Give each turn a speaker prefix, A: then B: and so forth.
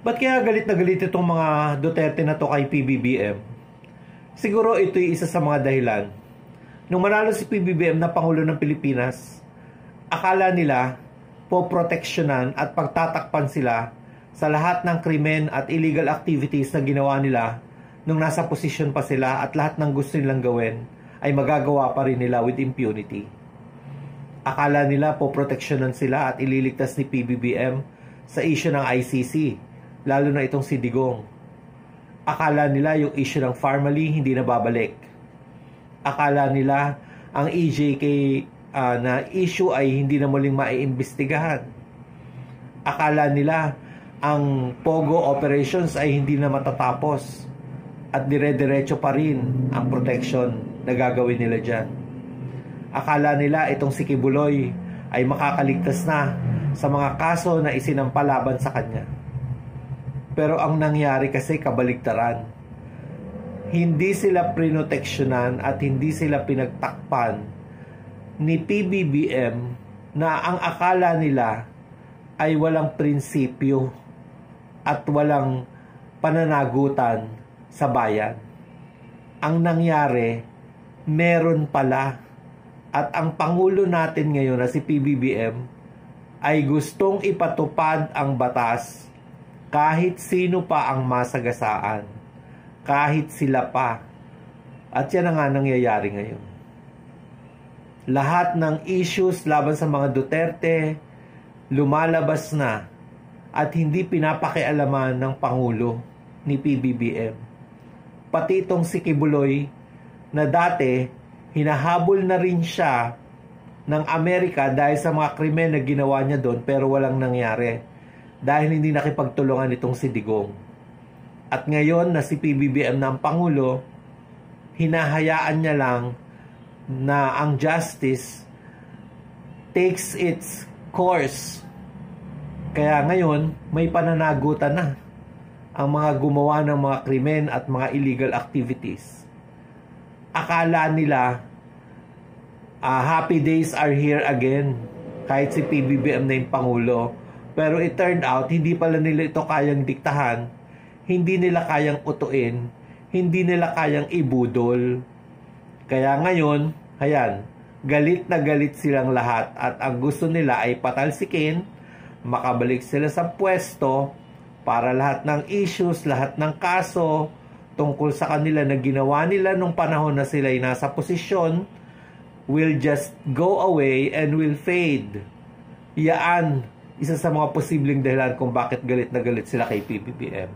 A: Ba't kaya galit na galit itong mga Duterte na to kay PBBM? Siguro ito'y isa sa mga dahilan. Nung manalo si PBBM na Pangulo ng Pilipinas, akala nila poproteksyonan at pagtatakpan sila sa lahat ng krimen at illegal activities na ginawa nila nung nasa posisyon pa sila, at lahat ng gusto nilang gawin ay magagawa pa rin nila with impunity. Akala nila poproteksyonan sila at ililigtas ni PBBM sa issue ng ICC, lalo na itong si Digong. Akala nila yung issue ng Pharmaly hindi na babalik. Akala nila ang EJK na issue ay hindi na muling maiimbestigahan. Akala nila ang Pogo operations ay hindi na matatapos at dire-diretso pa rin ang protection na gagawin nila dyan. Akala nila itong si Kibuloy ay makakaligtas na sa mga kaso na isinampalaban sa kanya. Pero ang nangyari kasi kabaligtaran. Hindi sila prinoteksyonan at hindi sila pinagtakpan ni PBBM na ang akala nila ay walang prinsipyo at walang pananagutan sa bayan. Ang nangyari, meron pala. At ang Pangulo natin ngayon na si PBBM ay gustong ipatupad ang batas kahit sino pa ang masagasaan, kahit sila pa. At yan ang nga nangyayari ngayon. Lahat ng issues laban sa mga Duterte lumalabas na at hindi pinapakialaman ng Pangulo ni PBBM. Pati itong si Kibuloy na dati hinahabol na rin siya ng Amerika dahil sa mga krimen na ginawa niya doon, pero walang nangyari dahil hindi nakipagtulungan itong si Digong. At ngayon na si PBBM na ang Pangulo, hinahayaan niya lang na ang justice takes its course. Kaya ngayon may pananagutan na ang mga gumawa ng mga krimen at mga illegal activities. Akala nila happy days are here again kahit si PBBM na yung Pangulo. Pero it turned out, hindi pala nila ito kayang diktahan, hindi nila kayang utuin, hindi nila kayang ibudol. Kaya ngayon, ayan, galit na galit silang lahat at ang gusto nila ay patalsikin, makabalik sila sa pwesto para lahat ng issues, lahat ng kaso tungkol sa kanila na ginawa nila nung panahon na sila ay nasa posisyon will just go away and will fade. Yan, isa sa mga posibleng dahilan kung bakit galit na galit sila kay PBBM.